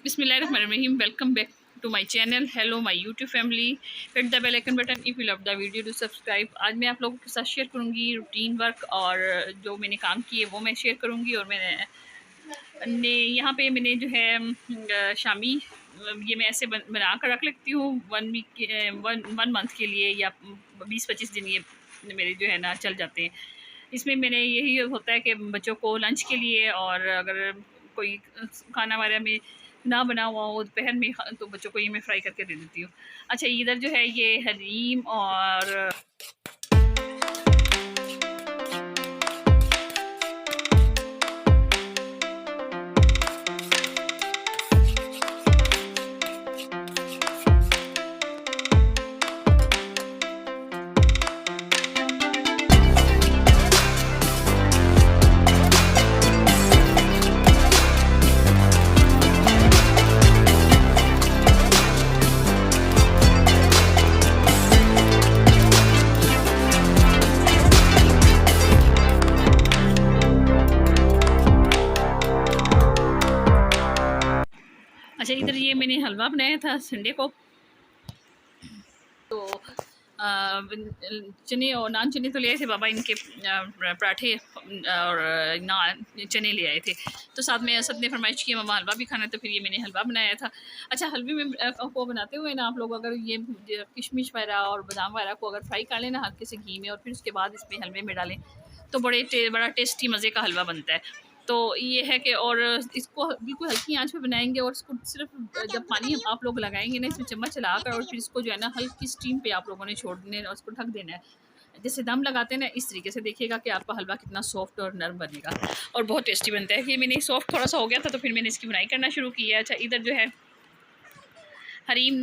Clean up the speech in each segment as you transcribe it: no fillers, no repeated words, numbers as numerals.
बिस्मिल्लाहिर्रहमानिर्रहीम। Welcome back to my channel. Hello my YouTube family. Hit the bell icon button if you love the video to subscribe. आज मैं आप लोगों के साथ शेयर करूंगी रूटीन वर्क और जो मैंने काम किए वो मैं शेयर करूंगी। और मैंने यहाँ पे मैंने जो है शामी ये मैं ऐसे बना कर रख लेती हूँ 1 मंथ के लिए या 20-25 दिन ये मेरे जो है ना चल जाते हैं। इसमें मैंने यही होता है कि बच्चों को लंच के लिए और अगर कोई खाना वगैरह में ना बना हुआ हो दोपहर में तो बच्चों को ये मैं फ्राई करके दे देती हूँ। अच्छा, इधर जो है ये हलीम और अच्छा, इधर ये मैंने हलवा बनाया था संडे को। तो चने और नान चने तो ले आए थे बाबा, इनके पराठे और नान चने ले आए थे। तो साथ में सब ने फरमाइश की मम्मा हलवा भी खाना है, तो फिर ये मैंने हलवा बनाया था। अच्छा, हलवे में को बनाते हुए ना आप लोग अगर ये किशमिश वगैरह और बादाम वगैरह को अगर फ्राई कर लेना हल्के से घी में और फिर उसके बाद इसमें हलवे में डालें तो बड़ा टेस्टी मज़े का हलवा बनता है। तो ये है कि और इसको बिल्कुल हल्की आंच पे बनाएंगे और इसको सिर्फ जब पानी आप लोग लगाएंगे ना इसमें चम्मच चलाकर और फिर इसको जो है ना हल्की स्टीम पे आप लोगों ने छोड़ देना है और उसको ढक देना है। जैसे दम लगाते हैं ना इस तरीके से देखिएगा कि आपका हलवा कितना सॉफ्ट और नरम बनेगा और बहुत टेस्टी बनता है। कि मैंने सॉफ्ट थोड़ा सा हो गया था तो फिर मैंने इसकी बुनाई करना शुरू की है। अच्छा, इधर जो है हरीम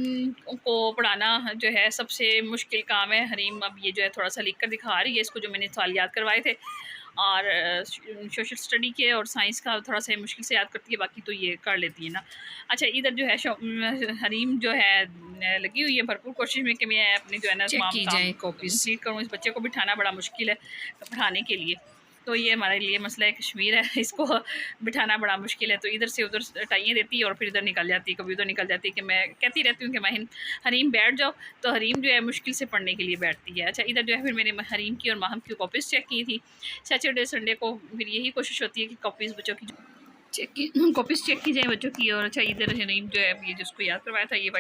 को पढ़ाना जो है सबसे मुश्किल काम है। हरीम अब ये जो है थोड़ा सा लिख कर दिखा रही है इसको, जो मैंने सवाल याद करवाए थे और सोशल स्टडी के और साइंस का थोड़ा सा मुश्किल से याद करती है, बाकी तो ये कर लेती है ना। अच्छा, इधर जो है हरीम जो है लगी हुई है भरपूर कोशिश में कि मैं अपने जो है ना तमाम काम कंप्लीट करूँ। इस बच्चे को बिठाना बड़ा मुश्किल है पढ़ाने के लिए, तो ये हमारे लिए मसला है कश्मीर है, इसको बिठाना बड़ा मुश्किल है। तो इधर से उधर टाइयाँ देती है और फिर इधर निकल जाती है, कभी उधर निकल जाती है। कि मैं कहती रहती हूँ कि मैं हरीम बैठ जाओ, तो हरीम जो है मुश्किल से पढ़ने के लिए बैठती है। अच्छा, इधर जो है फिर मैंने हरीम की और माहम की कॉपीज़ चेक की थी। सैटरडे संडे को फिर यही कोशिश होती है कि कॉपीज़ बच्चों की चेक की कॉपीज़ चेक की जाए बच्चों की। और अच्छा, इधर हरीम जो है ये जिसको याद करवाया था ये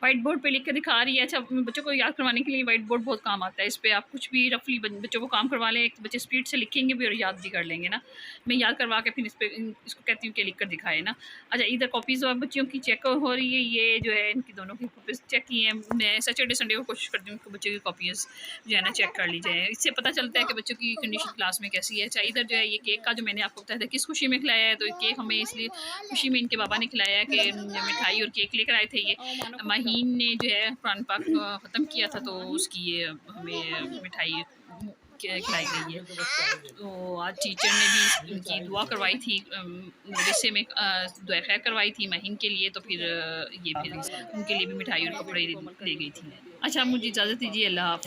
वाइट बोर्ड पे लिख कर दिखा रही है। अच्छा, बच्चों को याद करवाने के लिए वाइट बोर्ड बहुत काम आता है। इस पर आप कुछ भी रफली बच्चों को काम करवा लें, बच्चे स्पीड से लिखेंगे भी और याद भी कर लेंगे ना। मैं याद करवा के फिर इसको कहती हूँ कि लिख कर दिखाए ना। अच्छा, इधर कॉपीज़ और बच्चों की चेक हो रही है। ये जो है इनकी दोनों की कॉपीज़ चेक की हैं। मैं सैटरडे संडे को कोशिश करती हूँ कि बच्चों की कॉपीज़ जो है ना चेक कर ली जाए। इससे पता चलता है कि बच्चों की कंडीशन क्लास में कैसी है। अच्छा, इधर जो है ये केक का जो मैंने आपको बताया था किस खुशी में खिलाया है, तो केक हमें इसलिए खुशी में इनके बाबा ने खिलाया है कि मिठाई और केक लेकर आए थे। ये माहीन ने जो है कुरान पाक ख़त्म किया था तो उसकी ये हमें मिठाई खिलाई गई है। तो आज टीचर ने भी उनकी दुआ करवाई थी, मदरसे में दुआ खैर करवाई थी माहीन के लिए, तो फिर ये फिर उनके लिए भी मिठाई और कपड़े ले गई थी। अच्छा, मुझे इजाज़त दीजिए, अल्लाह हाफ़िज़।